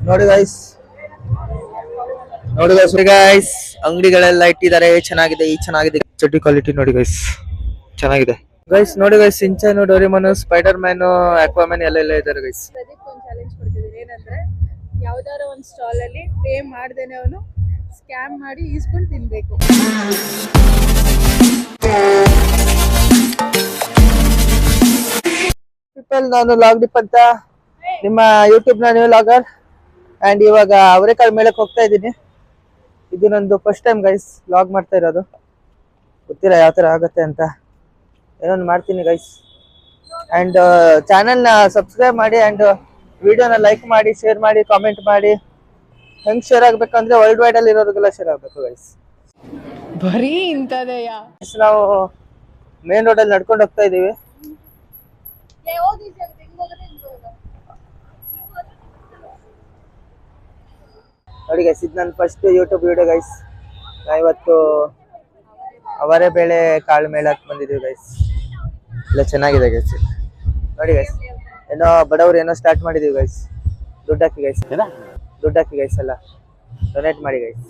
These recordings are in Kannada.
ನೋಡಿ ಗೈಸ್, ನೋಡಿ ಗೈಸ್ ಅಂಗಡಿಗಳೆಲ್ಲ ಇಟ್ಟಿದ್ದಾರೆ. ಚೆನ್ನಾಗಿದೆ, ಈ ಚೆನ್ನಾಗಿದೆ ಚಡ್ಡಿ ಕ್ವಾಲಿಟಿ ನೋಡಿ ಗೈಸ್, ಚೆನ್ನಾಗಿದೆ ಗೈಸ್. ನೋಡಿ ಗೈಸ್, ಸಿಂಚಾನು, ಡೋರೇಮನ್, ಸ್ಪೈಡರ್ ಮ್ಯಾನ್, ಅಕ್ವಾಮ್ಯಾನ್ ಎಲ್ಲ ಇದ್ದಾರೆ ಗೈಸ್. ಪ್ರದೀಪ್ ಒಂದು ಚಾಲೆಂಜ್ ಕೊಡ್ತಿದ್ದೀನಿ. ಏನಂದ್ರೆ ಯಾವ್ದಾರ ಒಂದು ಸ್ಟಾಲ್ ಅಲ್ಲಿ ಪೇ ಮಾಡ್ದೇನೆ ಅವನು ಸ್ಕ್ಯಾಮ್ ಮಾಡಿ ಈಸ್ಕೊಂಡು ತಿನ್ಬೇಕು. ಪೀಪಲ್, ನಾನು ಲಾಗ್ಡಿಪ್ ಅಂತ, ನಿಮ್ಮ ಯೂಟ್ಯೂಬ್ ನ ನ್ಯೂ ಲಾಗರ್. ಅಂಡ್ ಇವಾಗ ಅವರೆಕಾಳು ಮೇಳಕ್ಕೆ ಹೋಗ್ತಾ ಇದ್ದೀನಿ. ಇದು ನಂದು ಫಸ್ಟ್ ಟೈಮ್ ಗೈಸ್ ಲಾಗ್ ಮಾಡ್ತಾ ಇರೋದು. ಗೊತ್ತಿಲ್ಲ ಯಾವ ತರ ಆಗತ್ತೆ ಅಂತ, ಏನೊಂದು ಮಾಡ್ತೀನಿ ಗೈಸ್. ಅಂಡ್ ಚಾನೆಲ್ ನ ಸಬ್ಸ್ಕ್ರೈಬ್ ಮಾಡಿ ಅಂಡ್ ವಿಡಿಯೋನ ಲೈಕ್ ಮಾಡಿ, ಶೇರ್ ಮಾಡಿ, ಕಾಮೆಂಟ್ ಮಾಡಿ. ಹೆಂಗ್ ಶೇರ್ ಆಗ್ಬೇಕಂದ್ರೆ ವರ್ಲ್ಡ್ ವೈಡ್ ಅಲ್ಲಿ ಇರೋರಿಗೆಲ್ಲ ಶೇರ್ ಆಗ್ಬೇಕು ಗೈಸ್. ಬರೀ ಇಂತದೆಯಾ? ನಾವು ಮೇನ್ ರೋಡ್ ಅಲ್ಲಿ ನಡ್ಕೊಂಡು ಹೋಗ್ತಾ ಇದೀವಿ. ನೋಡಿ ಗೈಸ್, ಇದು ನನ್ನ ಫಸ್ಟ್ ಯೂಟ್ಯೂಬ್ ವಿಡಿಯೋ ಗೈಸ್. ಇವತ್ತು ಅವರೇ ಬೇಳೆ ಕಾಳು ಮೇಳಕ್ಕೆ ಬಂದಿದ್ದೀವಿ ಗೈಸ್. ಎಲ್ಲ ಚೆನ್ನಾಗಿದೆ ಗೈಸ್. ನೋಡಿ ಗೈಸ್, ಏನೋ ಬಡವರು ಏನೋ ಸ್ಟಾರ್ಟ್ ಮಾಡಿದೀವಿ ಗೈಸ್. ದುಡ್ಡು ಹಾಕಿ ಗೈಸ್, ದುಡ್ಡು ಹಾಕಿ ಗೈಸ್, ಎಲ್ಲ ಡೊನೇಟ್ ಮಾಡಿ ಗೈಸ್.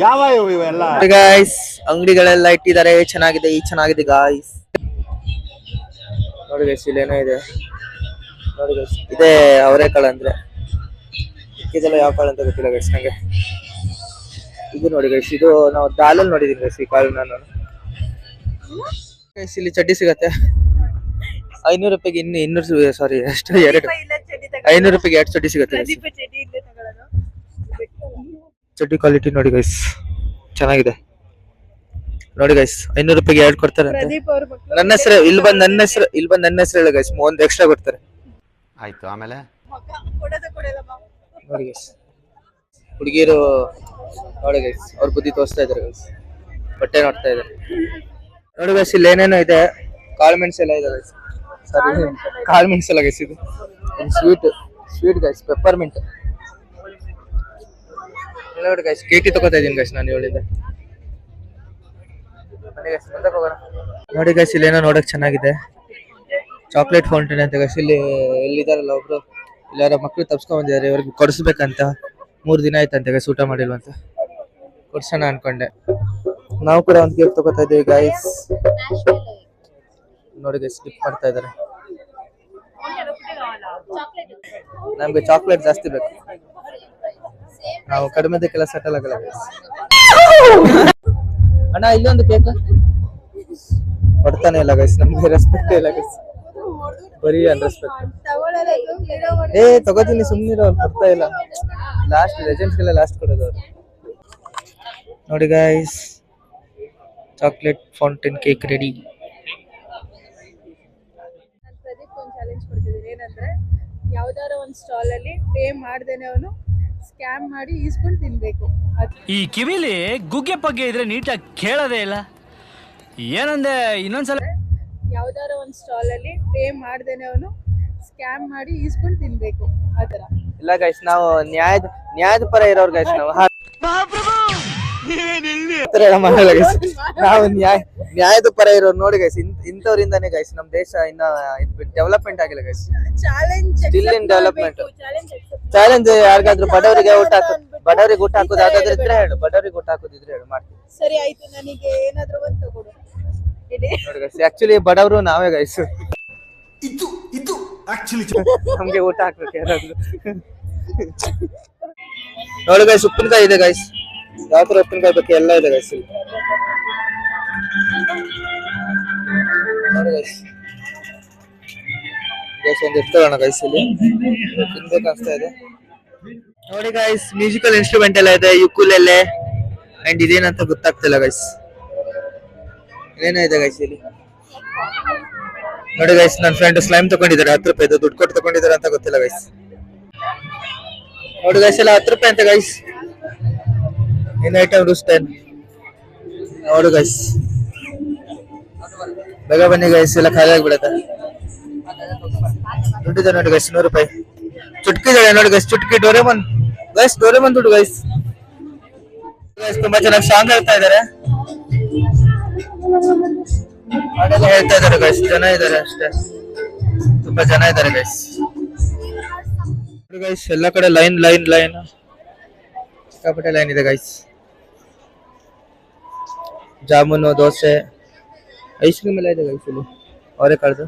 ಯಾವ ಇವೆಲ್ಲ ಗೈಸ್ ಅಂಗಡಿಗಳೆಲ್ಲ ಇಟ್ಟಿದ್ದಾರೆ. ಚೆನ್ನಾಗಿದೆ, ಈ ಚೆನ್ನಾಗಿದೆ ಗಾಯ್ಸ್. ನೋಡಿ ಗೈಸ್, ಇಲ್ಲೇನೋ ಇದೆ ನೋಡಿ ಗೈಸ್. ಇದೇ ಅವರೆಕಾಳು ಅಂದ್ರೆ, ಇದೆಲ್ಲ ಯಾವ ಕಾಳು ಅಂತ ಗೊತ್ತಿಲ್ಲ ಗೈಸ್ ನಂಗೆ. ಇದು ನೋಡಿ ಗೈಸ್, ಇದು ನಾವು ದಾಲಲ್ಲಿ ನೋಡಿದೀನಿ ಗೈಸ್ ಈ ಕಾಳು ನಾನು. ಗೈಸ್ ಇಲ್ಲಿ ಚಡ್ಡಿ ಸಿಗತ್ತೆ 500 ರೂಪಾಯಿಗೆ. ಇನ್ನು 200 ಸಾರಿ ಎಷ್ಟು, 500 ರೂಪಾಯಿಗೆ 2 ಚಡ್ಡಿ ಸಿಗತ್ತೆ. ಚಡ್ಡಿ ಕ್ವಾಲಿಟಿ ನೋಡಿ ಗೈಸ್, ಚೆನ್ನಾಗಿದೆ. ನೋಡಿ ಗೈಸ್, 500 ರೂಪಾಯಿಗೆ 2 ಕೊಡ್ತಾರೆ. ನನ್ನ ಹೆಸರು ಇಲ್ಲಿ ಬಂದು ನನ್ನ ಹೆಸರು ಹೇಳಿ ಗೈಸ್, ಒಂದು ಎಕ್ಸ್ಟ್ರಾ ಕೊಡ್ತಾರೆ. ಆಯ್ತು, ಆಮೇಲೆ ನೋಡಿ ಗೈಸ್, ಹುಡುಗಿರು ನೋಡಿ ಗೈಸ್, ಅವ್ರ ಬುದ್ಧಿ ತೋರಿಸ್ತಾ ಇದಾರೆ ಗೈಸ್, ಬಟ್ಟೆ ನೋಡ್ತಾ ಇದಾರೆ. ನೋಡಿ ಗೈಸ್, ಇಲ್ಲಿ ಏನೇನೋ ಇದೆ, ಕಾಳು ಮೆಣಸು ಎಲ್ಲ ಇದೆ ಗೈಸ್. ಸಾರಿ, ಕಾಳು ಮೆಣಸು ಎಲ್ಲ ಗೈಸ್. ಇದು ಸ್ವೀಟ್ ಗೈಸ್, ಪೆಪ್ಪರ್ಮಿಂಟ್. ನೋಡಿ ಗೈಸ್, ಕೇಟಿ ತಗೋತಾ ಇದೀನಿ ಗೈಸ್ ನಾನು ಇವಳಿಂದ. ನೋಡಿ ಗೈಸ್, ಇಲ್ಲಿ ಏನೋ ನೋಡಕ್ ಚೆನ್ನಾಗಿದೆ, ಚಾಕ್ಲೇಟ್ ಫೌಂಟೇನ್ ಅಂತ ಗೈಸ್. ಇಲ್ಲಿ ಎಲ್ಲಿದಾರಲ್ಲ ಒಬ್ರು ಇಲ್ಲಾರ ಮಕ್ಳು ತಪ್ಸ್ಕೊಂಡ್ ಬಂದಿದ್ದಾರೆ, ಇವ್ರಿಗೆ ಕೊಡಿಸ್ಬೇಕಂತ. 3 ದಿನ ಆಯ್ತಂತೆ ಗೈಸ್ ಊಟ ಮಾಡಿಲ್ವಂತ. ಕೊಡ್ಸೋಣ ಅನ್ಕೊಂಡೆ. ನಾವು ಕೂಡ ಒಂದು ಕೇಕ್ ತಗೋತಾ ಇದೀವಿ ಗೈಸ್. ನೋಡಿ ಗೈಸ್, ಸ್ಕಿಪ್ ಮಾಡ್ತಾ ಇದಾರೆ. ನಮ್ಗೆ ಚಾಕ್ಲೇಟ್ ಜಾಸ್ತಿ ಬೇಕು, ನಾವು ಕಡಿಮೆದಕ್ಕೆಲ್ಲ ಸೆಟಲ್ ಆಗಲ್ಲ ಗೈಸ್. ಅಣ್ಣ ಇಲ್ಲೊಂದು ಕೇಕ್ ಕೊಡ್ತಾನೆ ಇಲ್ಲ ಗೈಸ್, ನಮ್ಗೆ ರೆಸ್ಪೆಕ್ಟ್ ಇಲ್ಲ ಗೈಸ್, ಬರೀ ಅನ್ರೆಸ್ಪೆಕ್ಟ್. ತಗೋತೀನಿ ಸುಮ್ಮನಿರೋ, ಕೊಡ್ತಾ ಇಲ್ಲ. ಲಾಸ್ಟ್ ಲೆಜೆಂಡ್ಸ್ಗೆಲ್ಲ ಲಾಸ್ಟ್ ಕೊಡೋದು ಅವ್ರು. ನೋಡಿ guys, chocolate fountain cake ready. ನಾನು ಪ್ರದೀಪ್ ಒಂದು ಚಾಲೆಂಜ್ ಕೊಡ್ತಿದ್ದೀನಿ. ಏನಂದ್ರೆ ಯಾವ್ದಾರ ಒಂದು ಸ್ಟಾಲ್ ಅಲ್ಲಿ ಪೇ ಮಾಡ್ದೇನೆ ಅವನು ಸ್ಕ್ಯಾಮ್ ಮಾಡಿ ಈಸ್ಕೊಂಡು ತಿನ್ಬೇಕು. ಈ ಕಿವಿಲಿ ಗುಗ್ಗೆ ಪಗ್ಗೆ ಇದ್ರೆ ನೀಟಾಗಿ ಕೇಳೋದೇ ಇಲ್ಲ. ಏನಂದೆ ಇನ್ನೊಂದ್ಸಲ? ಯಾವ್ದಾರ ಒಂದು ಸ್ಟಾಲ್ ಅಲ್ಲಿ ಪೇ ಮಾಡ್ದೇನೆ ಅವನು ಸ್ಕ್ಯಾಮ್ ಮಾಡಿ ಈಸ್ಕೊಂಡು ತಿನ್ಬೇಕು, ಆತರ. ಇಲ್ಲ ಗೈಸ್, ನಾವು ನ್ಯಾಯದ ಪರ ಇರೋರು ಗೈಸ್. ನಾವು ನಾವು ನ್ಯಾಯದ ಪರ ಇರೋರು ನೋಡಿ ಗೈಸ್. ಇಂಥವ್ರಿಂದಾನೇ ಗೈಸ್ ನಮ್ ದೇಶ ಇನ್ನ ಡೆವಲಪ್ಮೆಂಟ್ ಆಗಿಲ್ಲ guys. Still in development. Challenge ಯಾರಿಗಾದ್ರು ಬಡವರಿಗೆ ಊಟ ಹಾಕೋದಾದ್ರೆ ಇದ್ರೆ ಹೇಳು, ಬಡವರಿಗೆ ಊಟ ಹಾಕೋದಿದ್ರೆ ಹೇಳು, ಮಾಡ್ತೀವಿ. ಸರಿ ಆಯ್ತು, ನನಗೆ ಏನಾದ್ರೂ ಒಂದು ತಗೊಡು. ನೋಡಿ ಗೈಸ್, ಆಕ್ಚುಲಿ ಬಡವರು ನಾವೇ ಗೈಸ್. ಇದು ಆಕ್ಚುಲಿ ನಮ್ಗೆ ಊಟ ಹಾಕ್ಬೇಕು ಯಾರಾದ್ರು. ನೋಡಿ ಗೈಸ್, ಉಪ್ಪಿನಕಾಯಿ ಇದೆ ಗೈಸ್, ಯಾವ ತರ ಉಪ್ಪಿನಕಾಯಿ ಬೇಕು ಎಲ್ಲ ಇದೆ ಗೈಸ್. ನೋಡಿ ಗೈಸ್, ಒಂದು ಇರ್ತೋಣ ಗೈಸ್, ಇಲ್ಲಿ ತಿನ್ಬೇಕು ಅನ್ಸ್ತಾ ಇದೆ. ನೋಡಿ ಗೈಸ್, ಮ್ಯೂಸಿಕಲ್ ಇನ್ಸ್ಟ್ರೂಮೆಂಟ್ ಎಲ್ಲ ಇದೆ, ಯುಕುಲೆಲೆ ಅಂಡ್ ಇದೇನಂತ ಗೊತ್ತಾಗ್ತಿಲ್ಲ ಗೈಸ್. ಏನೇ ಇದೆ ಗೈಸ್ ಇಲ್ಲಿ. ನೋಡಿ ಗೈಸ್, ನನ್ನ ಫ್ರೆಂಡ್ ಸ್ಲೈಮ್ ತಗೊಂಡಿದ್ದಾರೆ 10 ರೂಪಾಯಿ, ದುಡ್ಡು ಕೊಟ್ಟು ತಗೊಂಡಿದ್ದಾರೆ ಅಂತ ಗೊತ್ತಿಲ್ಲ ಗೈಸ್. ನೋಡಿ ಗೈಸ್, ಎಲ್ಲ 10 ರೂಪಾಯಿ ಅಂತ ಗೈಸ್. ಏನ್ ಐಟಮ್ ರೂಸ್ಟೇನ್ ನೋಡು ಗೈಸ್, ಬೇಗ ಬನ್ನಿ ಗೈಸ್, ಎಲ್ಲ ಖಾಲಿ ಆಗ್ಬಿಡತ್ತೆ. ದುಡ್ಡಿದೆ ನೋಡಿ ಗೈಸ್, 100 ರೂಪಾಯಿ. ಚುಟ್ಕಿದೆ ನೋಡಿ ಗೈಸ್, ಚುಟ್ಕಿ ಡೋರೇಮನ್ ಗೈಸ್, ಡೋರೇಮನ್ ದುಡ್ಡು ಗೈಸ್. ತುಂಬಾ ಚೆನ್ನಾಗಿ ಸಾಂಗ್ ಹೇಳ್ತಾ ಇದಾರೆ, ಹಾಡೆಲ್ಲ ಹೇಳ್ತಾ ಇದಾರೆ ಗೈಸ್. ಜನ ಇದಾರೆ ಅಷ್ಟೇ, ತುಂಬಾ ಜನ ಇದಾರೆ ಗೈಸ್. ನೋಡಿ ಗೈಸ್, ಎಲ್ಲ ಕಡೆ ಲೈನ್ ಲೈನ್ ಲೈನ್, ಸಿಕ್ಕಾಪಟ್ಟೆ ಲೈನ್ ಇದೆ guys. Jamun, dosa, ice cream ಎಲ್ಲ ಇದೆ ಗೈಸ್ ಇಲ್ಲಿ, ಅವರೆಕಾಳ್ದು.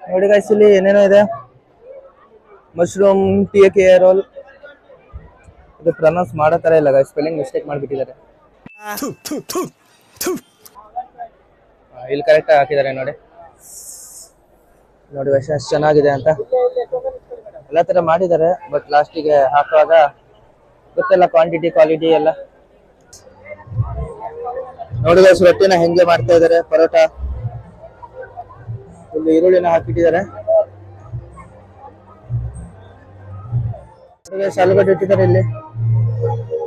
ನೋಡಿ ಗೈಸ್, ಇಲ್ಲಿ ಏನೇನೋ ಇದೆ. ಮಶ್ರೂಮ್ ಟಿಯಕ್ಕೆ ರೋಲ್. ಇದು ಪ್ರೊನೌನ್ಸ್ ಮಾಡೋ ತರ ಇಲ್ಲ ಗೈಸ್, ಸ್ಪೆಲ್ಲಿಂಗ್ ಮಿಸ್ಟೇಕ್ ಮಾಡಿಬಿಟ್ಟಿದ್ದಾರೆ. ಇಲ್ಲಿ ಕರೆಕ್ಟ್ ಹಾಕಿದ್ದಾರೆ ನೋಡಿ. ನೋಡಿ ಗೈಸ್ ಎಷ್ಟು ಚೆನ್ನಾಗಿದೆ ಅಂತ. ಎಲ್ಲ ತರ ಮಾಡಿದ್ದಾರೆ, ಬಟ್ ಲಾಸ್ಟಿಗೆ ಹಾಕುವಾಗ ಗೊತ್ತಲ್ಲ ಕ್ವಾಂಟಿಟಿ ಕ್ವಾಲಿಟಿ ಎಲ್ಲ. ನೋಡಿ ಗೈಸ್, ರೊಟ್ಟಿನ ಹೆಂಗೆ ಮಾಡ್ತಾ ಇದಾರೆ. ಪರೋಟ, ಇಲ್ಲಿ ಈರುಳ್ಳಿನ ಹಾಕಿಟ್ಟಿದ್ದಾರೆ. ಆಲೂಗಡ್ಡೆ ಇಟ್ಟಿದ್ದಾರೆ, ಇಲ್ಲಿ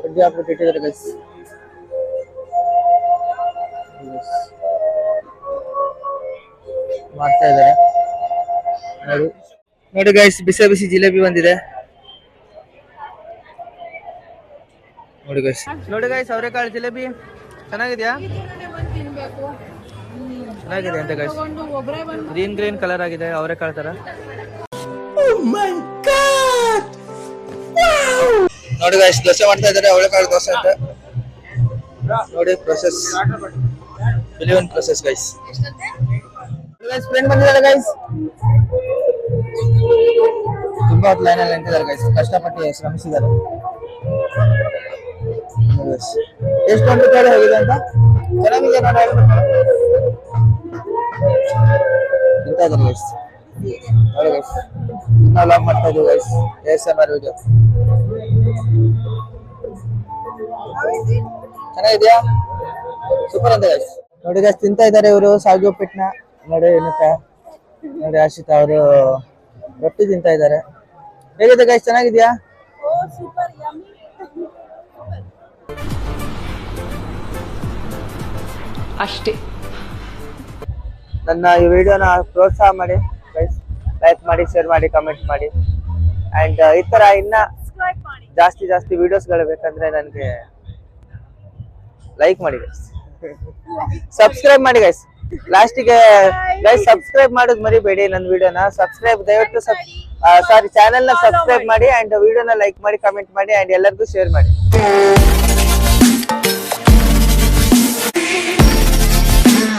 ಕಡ್ಡಿ ಹಾಕ್ಬಿಟ್ಟು ಇಟ್ಟಿದ್ದಾರೆ ಗೈಸ್. ಮಾಡ್ತಾ ಇದ್ದಾರೆ ನೋಡಿ. ನೋಡಿ ಗೈಸ್, ಬಿಸಿ ಬಿಸಿ ಜಿಲೇಬಿ ಬಂದಿದೆ ನೋಡಿ ಗೈಸ್. ನೋಡಿ ಗೈಸ್, ಅವರೆಕಾಳು ಜಿಲೇಬಿ ಚೆನ್ನಾಗಿದ್ಯಾ? ತಿನ್ಬೇಕು. ಚೆನ್ನಾಗಿದೆ ಅಂತ ಗೈಸ್. ಒಬ್ಬರೇ ಬಂದು ಗ್ರೀನ್ ಗ್ರೀನ್ ಕಲರ್ ಆಗಿದೆ ಅವರೆಕಾಳು ತರ. ನೋಡಿ ಗೈಸ್, ದೋಸೆ ಮಾಡ್ತಾ ಇದ್ದಾರೆ, ಅವರೆಕಾಳು ದೋಸೆ ಅಂತ. ನೋಡಿ process, billion process guys. Friend ಬಂದಿದ್ದಾರೆ ಗೈಸ್, ತುಂಬಾ ಹೊತ್ತು ಲೈನ್ ಅಲ್ಲಿ ನಿಂತಿದ್ದಾರೆ ಗೈಸ್, ಕಷ್ಟಪಟ್ಟು ಶ್ರಮಿಸಿದ್ದಾರೆ. ಎಷ್ಟು ಒಂದು ಕಡೆ ಹೋಗಿದೆ ಅಂತ ಚೆನ್ನಾಗಿದೆ ನೋಡಿ, ತಿಂತಾ ಇದ್ದಾರೆ ಗೈಸ್. ನೋಡಿ ಗೈಸ್, ನಾವು ಲಾಗ್ ಮಾಡ್ತಾ ಇದ್ದೀವಿ ಗೈಸ್, ASMR ವಿಡಿಯೋ. ಚೆನ್ನಾಗಿದ್ಯಾ? ಸೂಪರ್ ಅಂತ ಗೈಸ್. ನೋಡಿ ಗೈಸ್, ತಿಂತಾ ಇದ್ದಾರೆ ಇವರು ಸಾಗಿ ಉಪ್ಪಿಟ್ಟನ್ನ. ನೋಡಿ ಏನಕ್ಕ, ನೋಡಿ ಆಶಿತಾ ಅವರು ರೊಟ್ಟಿ ತಿಂತಾ ಇದ್ದಾರೆ. ಹೇಗಿದೆ ಗೈಸ್, ಚೆನ್ನಾಗಿದ್ಯಾ? Super yummy. ಅಷ್ಟೇ. ನನ್ನ ಈ ವಿಡಿಯೋನ ಪ್ರೋತ್ಸಾಹ ಮಾಡಿ ಗೈಸ್, ಲೈಕ್ ಮಾಡಿ, ಶೇರ್ ಮಾಡಿ, ಕಮೆಂಟ್ ಮಾಡಿ. ಅಂಡ್ ಈ ತರ ಇನ್ನ ಜಾಸ್ತಿ ಜಾಸ್ತಿ ವಿಡಿಯೋಸ್ಗಳು ಬೇಕಂದ್ರೆ ನನಗೆ ಲೈಕ್ ಮಾಡಿ ಗೈಸ್, ಸಬ್ಸ್ಕ್ರೈಬ್ ಮಾಡಿ ಗೈಸ್. ಲಾಸ್ಟಿಗೆ ಗೈಸ್ ಸಬ್ಸ್ಕ್ರೈಬ್ ಮಾಡೋದು ಮರಿಬೇಡಿ. ನನ್ನ ವಿಡಿಯೋನ ಸಬ್ಸ್ಕ್ರೈಬ್ ದಯವಿಟ್ಟು ಚಾನೆಲ್ ನ ಸಬ್ಸ್ಕ್ರೈಬ್ ಮಾಡಿ, ಅಂಡ್ ವಿಡಿಯೋನ ಲೈಕ್ ಮಾಡಿ, ಕಮೆಂಟ್ ಮಾಡಿ, ಅಂಡ್ ಎಲ್ಲರಿಗೂ ಶೇರ್ ಮಾಡಿ.